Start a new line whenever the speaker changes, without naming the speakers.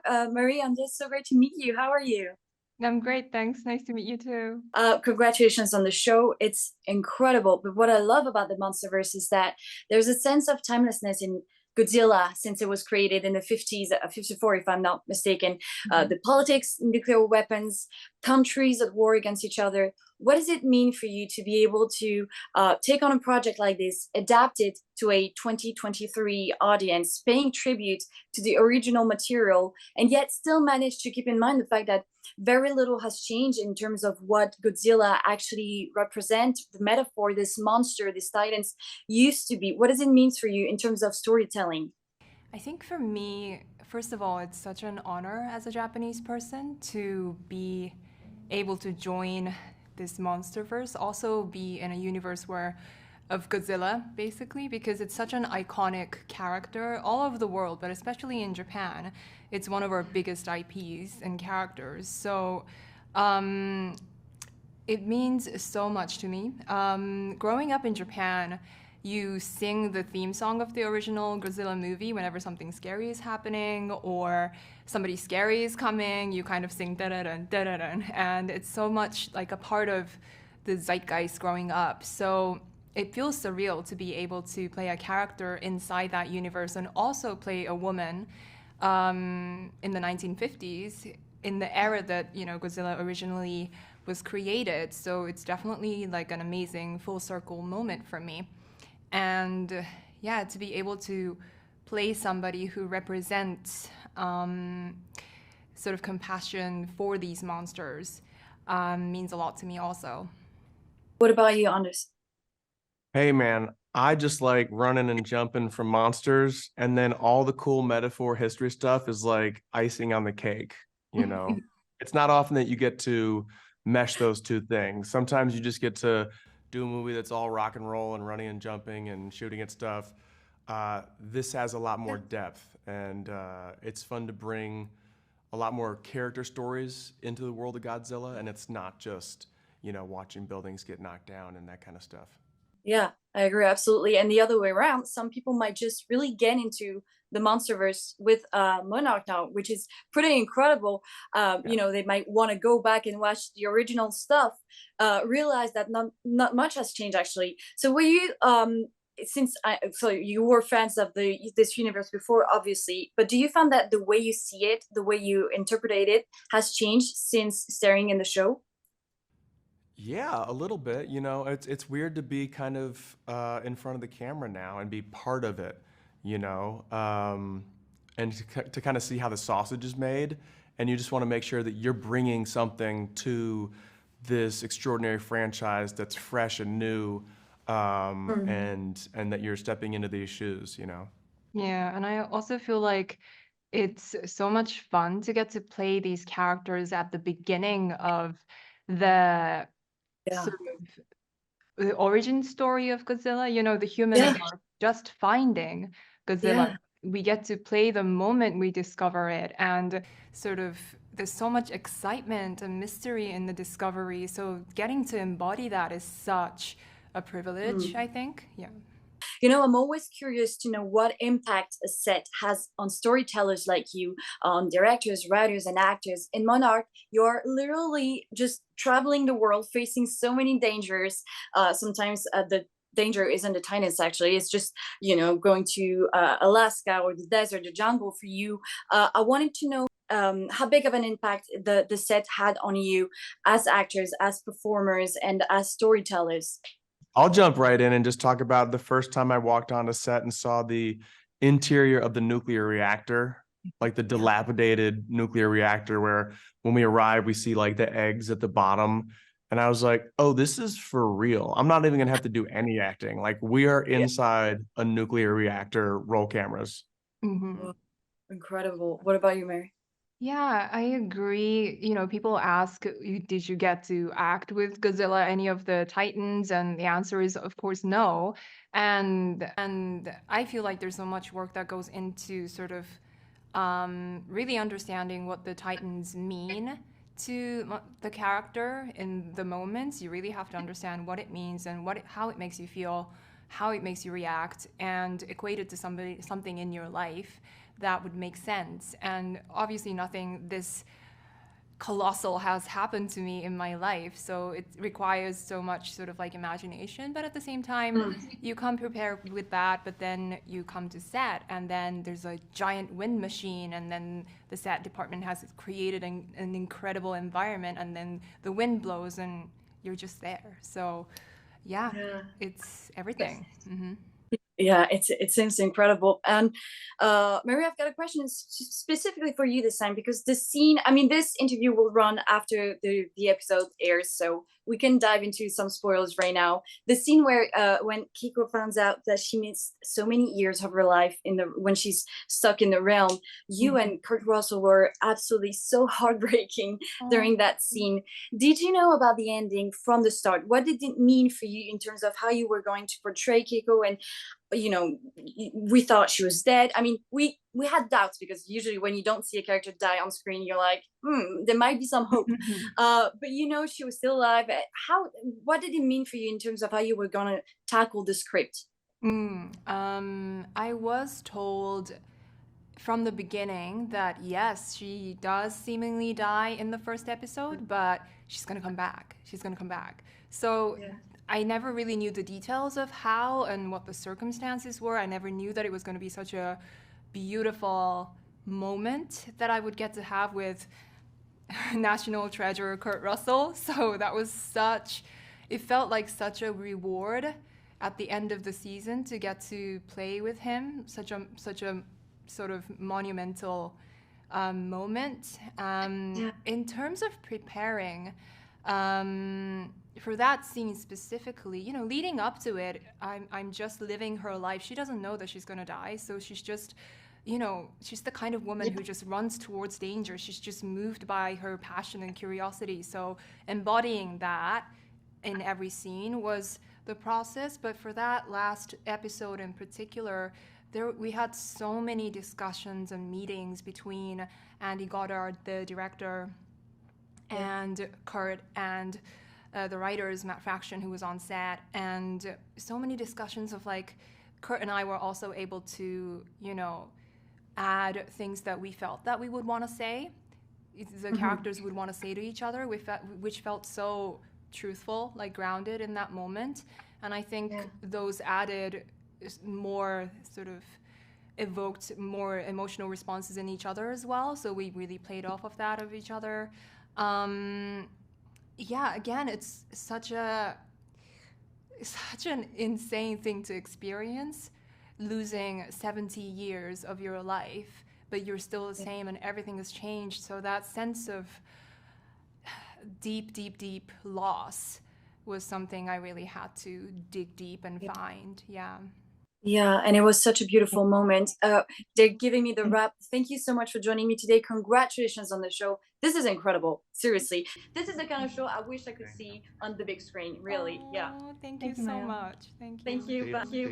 Marie, I'm just so great to meet you. How are you?
I'm great, thanks. Nice to meet you too.
Congratulations on the show. It's incredible. But what I love about the Monsterverse is that there's a sense of timelessness in Godzilla since it was created in the 50s, 54, if I'm not mistaken.
Mhm.
The politics, nuclear weapons, countries at war against each other. What does it mean for you to be able to take on a project like this, adapt it to a 2023 audience, paying tribute to the original material, and yet still manage to keep in mind the fact that very little has changed in terms of what Godzilla actually represents, the metaphor, this monster, this titans used to be. What does it mean for you in terms of storytelling?
I think for me, first of all, it's such an honor as a Japanese person to be able to join this monsterverse, also be in a universe where of Godzilla, basically, because it's such an iconic character all over the world, but especially in Japan. It's one of our biggest IPs and characters. So um, it means so much to me. Growing up in Japan, you sing the theme song of the original Godzilla movie whenever something scary is happening or somebody scary is coming. You kind of sing da da da da da da, and it's so much like a part of the zeitgeist growing up. So it feels surreal to be able to play a character inside that universe and also play a woman in the 1950s in the era that Godzilla originally was created. So it's definitely like an amazing full circle moment for me. And yeah, to be able to play somebody who represents sort of compassion for these monsters means a lot to me also.
What about you, Anders?
Hey man, I just like running and jumping from monsters, and then all the cool metaphor history stuff is like icing on the cake, you know. It's not often that you get to mesh those two things. Sometimes you just get to do a movie that's all rock and roll and running and jumping and shooting at stuff. This has a lot more depth, and it's fun to bring a lot more character stories into the world of Godzilla, and it's not just, watching buildings get knocked down and that kind of stuff.
Yeah, I agree absolutely. And the other way around, some people might just really get into the MonsterVerse with Monarch now, which is pretty incredible.
Yeah.
They might want to go back and watch the original stuff, realize that not much has changed actually. So were you so you were fans of this universe before, obviously, but do you find that the way you see it, the way you interpret it, has changed since staring in the show?
Yeah, a little bit. It's weird to be kind of in front of the camera now and be part of it, you know, and to kind of see how the sausage is made, and you just want to make sure that you're bringing something to this extraordinary franchise that's fresh and new, and that you're stepping into these shoes.
Yeah, and I also feel like it's so much fun to get to play these characters at the beginning of the
Yeah.
sort of the origin story of Godzilla. The humans
Yeah.
are just finding Godzilla.
Yeah.
We get to play the moment we discover it, and sort of there's so much excitement and mystery in the discovery. So getting to embody that is such a privilege, I think. Yeah.
I'm always curious to know what impact a set has on storytellers like you, on directors, writers, and actors. In Monarch, you're literally just traveling the world, facing so many dangers. Sometimes the danger isn't the tiniest, actually. It's just, going to Alaska or the desert, the jungle for you. I wanted to know how big of an impact the set had on you as actors, as performers, and as storytellers.
I'll jump right in and just talk about the first time I walked on a set and saw the interior of the nuclear reactor, like the
Yeah.
dilapidated nuclear reactor, where when we arrive, we see like the eggs at the bottom. And I was like, oh, this is for real. I'm not even gonna have to do any acting. Like we are
Yeah.
inside a nuclear reactor, roll cameras.
Hmm.
Oh, incredible. What about you, Mary?
Yeah, I agree. People ask, did you get to act with Godzilla, any of the Titans? And the answer is, of course, no. And I feel like there's so much work that goes into sort of really understanding what the Titans mean to the character in the moments. You really have to understand what it means and how it makes you feel, how it makes you react, and equate it to something in your life that would make sense. And obviously nothing this colossal has happened to me in my life, so it requires so much sort of like imagination, but at the same time you come prepared with that. But then you come to set, and then there's a giant wind machine, and then the set department has created an incredible environment, and then the wind blows and you're just there. So yeah, it's everything.
Yeah, it seems incredible. And Mary, I've got a question specifically for you this time, because the scene, I mean, this interview will run after the episode airs, so we can dive into some spoilers right now. The scene where when Kiko finds out that she missed so many years of her life when she's stuck in the realm, you and Kurt Russell were absolutely so heartbreaking during that scene. Did you know about the ending from the start? What did it mean for you in terms of how you were going to portray Kiko? And we thought she was dead. I mean, we had doubts, because usually when you don't see a character die on screen, you're like, there might be some hope. But she was still alive. What did it mean for you in terms of how you were gonna tackle the script?
I was told from the beginning that yes, she does seemingly die in the first episode, but she's gonna come back. So I never really knew the details of how and what the circumstances were. I never knew that it was going to be such a beautiful moment that I would get to have with national treasure Kurt Russell. So that was it felt like such a reward at the end of the season to get to play with him. Such a sort of monumental moment. In terms of preparing, for that scene specifically, leading up to it, I'm just living her life. She doesn't know that she's gonna die, so she's just, she's the kind of woman who just runs towards danger. She's just moved by her passion and curiosity. So embodying that in every scene was the process. But for that last episode in particular, we had so many discussions and meetings between Andy Goddard, the director, and Kurt, and the writers, Matt Fraction, who was on set, and so many discussions of like, Kurt and I were also able to, add things that we felt that we would want to say, the characters would want to say to each other, which felt so truthful, like grounded in that moment. And I think those added more sort of evoked more emotional responses in each other as well. So we really played off of that of each other. Again, it's such an insane thing to experience, losing 70 years of your life, but you're still the same and everything has changed. So that sense of deep, deep, deep loss was something I really had to dig deep and find.
Yeah, and it was such a beautiful moment. They're giving me the wrap. Thank you so much for joining me today. Congratulations on the show. This is incredible. Seriously. This is the kind of show I wish I could see on the big screen. Really.
Thank you so much. Thank you.
Thank you.